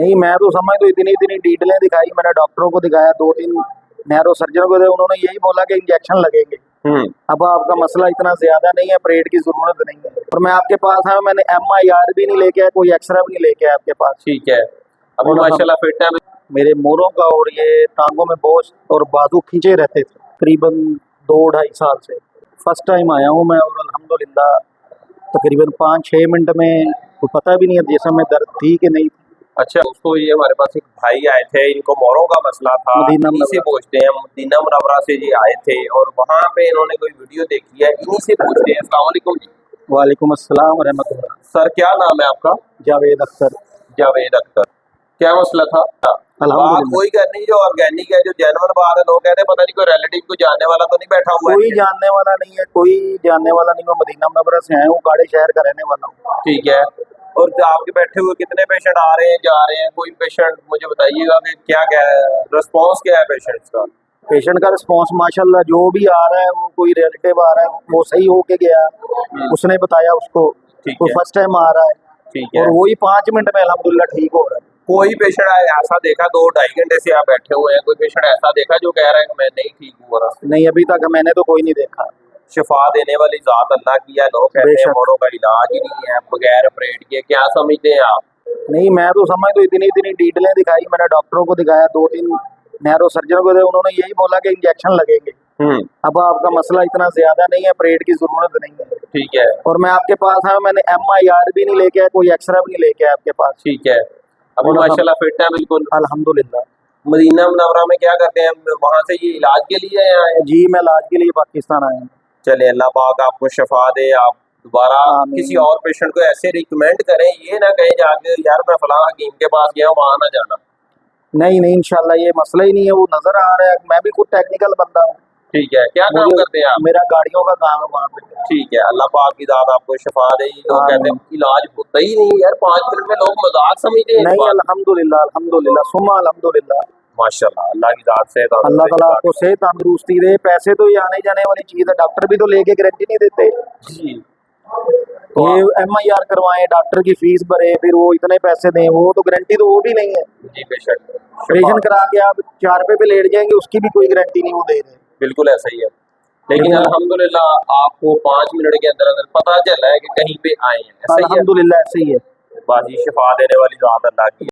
नहीं, मैं तो समझ तो इतनी इतनी डिटेलें दिखाई, मैंने डॉक्टरों को दिखाया, 2-3 नैरो सर्जन को, उन्होंने यही बोला कि इंजेक्शन लगेंगे। अब आपका मसला इतना ज्यादा नहीं है, परेड की जरूरत नहीं है। और मैं आपके पास आया, मैंने MIR भी नहीं लेके आया, कोई एक्सरा भी नहीं लेके आया आपके पास। ठीक है, अभी माशाल्लाह फिट है। मेरे मोरों का और ये टांगों में बोझ और बाजू खींचे रहते थे तकरीबन 2-2.5 साल से। फर्स्ट टाइम आया हूँ मैं, और अल्हम्दुलिल्लाह तकरीबन 5-6 मिनट में कोई पता भी नहीं है जिसम में दर्द थी कि नहीं। अच्छा दोस्तों, ये हमारे पास एक भाई आए थे, इनको मोरों का मसला था, इन्हीं से पूछते हैं। मदीना मुनव्वरा से जी आए थे और वहाँ पे इन्होंने कोई वीडियो देखी है, इन्हीं से पूछते हैं। अस्सलाम वालेकुम जी। वालेकुम अस्सलाम व रहमतुल्लाह। सर क्या नाम है आपका? जावेद अख्तर। जावेद अख्तर, क्या मसला था? बात कोई करनी जो ऑर्गेनिक है, जो जेन्युइन बात है। लोग कहते हैं पता नहीं कोई रिलेटिव को जानने वाला तो नहीं बैठा हुआ है। कोई जानने वाला नहीं है, कोई जानने वाला नहीं। मैं मदीना मुनव्वरा से आया हूँ, गाड़े शहर का रहने वाला हूँ। ठीक है, और आपके बैठे हुए कितने पेशेंट आ रहे हैं जा रहे हैं? कोई पेशेंट मुझे बताइएगा कि क्या क्या है रिस्पॉन्स, क्या है पेशेंट्स का? पेशेंट का रिस्पॉन्स माशाल्लाह, जो भी आ रहा है, वो कोई रिलेटिव आ रहा है, वो सही होके गया, उसने बताया उसको, कोई फर्स्ट टाइम आ रहा है, ठीक है, और वही 5 मिनट में अल्हम्दुलिल्लाह ठीक हो रहा है। कोई पेशेंट ऐसा देखा 2-2.5 घंटे से आप बैठे हुए हैं, कोई पेशेंट ऐसा देखा जो कह रहा है कि मैं नहीं ठीक हो रहा? नहीं, अभी तक मैंने तो कोई नहीं देखा। शिफा देने वाली जात अल्लाह की है। लोग कहते हैं मोरों का इलाज ही नहीं है बगैर ऑपरेट के, क्या समझते हैं आप? नहीं, मैं तो समझ तो इतनी इतनी डिटेलें दिखाई, मैंने डॉक्टरों को दिखाया, 2-3 नैरो सर्जन को, उन्होंने यही बोला कि इंजेक्शन लगेंगे। अब आपका मसला इतना ज्यादा नहीं है, परेड की जरूरत नहीं है। ठीक है, और मैं आपके पास आया, मैंने MIR भी नहीं लेके आया, कोई एक्सरा भी नहीं लेके आया आपके पास। ठीक है, अभी माशाल्लाह फिट है बिल्कुल अल्हम्दुलिल्लाह। मदीना मुनव्वरा में क्या करते हैं, वहाँ से ये इलाज के लिए आए हैं? जी, मैं इलाज के लिए पाकिस्तान आया हूँ। चले, अल्लाह पाक आपको शफा दे, आप दोबारा किसी और पेशेंट को ऐसे रिकमेंड करें, ये ना कहें जाके यार मैं फलां हकीम के पास गया, वहाँ ना जाना। नहीं नहीं, इंशाल्लाह ये मसला ही नहीं है, वो नजर आ रहा है। मैं भी खुद टेक्निकल बंदा हूँ। ठीक है, क्या काम करते हैं आप? मेरा गाड़ियों का काम है वहाँ पे। ठीक है, अल्लाह पाक की ज़ात आपको शफा दे। लोग कहते हैं इलाज होता ही नहीं यार, 5 मिनट में लोग मजाक समझते हैं। नहीं, अल्हम्दुलिल्लाह अल्हम्दुलिल्लाह सुम्मा अल्हम्दुलिल्लाह, माशाल्लाह अल्लाह की ज़ात से अल्लाह ताला आपको सेहत तंदुरुस्ती दे। पैसे तो ये आने जाने वाली चीज है, डॉक्टर भी तो लेके गारंटी नहीं देते जी। ये MIR करवाएं, डॉक्टर की फीस भरे, फिर वो इतने पैसे दें, वो तो गारंटी तो वो भी नहीं है। जी बेशक, ऑपरेशन करा के आप 4 रुपए पे लेट जाएंगे, उसकी भी कोई गारंटी नहीं वो दे रहे। बिल्कुल ऐसा ही है, लेकिन अल्हम्दुलिल्लाह आपको 5 मिनट के अंदर अंदर पता चला है कि कहीं पे आए हैं। अल्हम्दुलिल्लाह ऐसे ही है। बाजी शिफा देने वाली ज़ात अल्लाह की।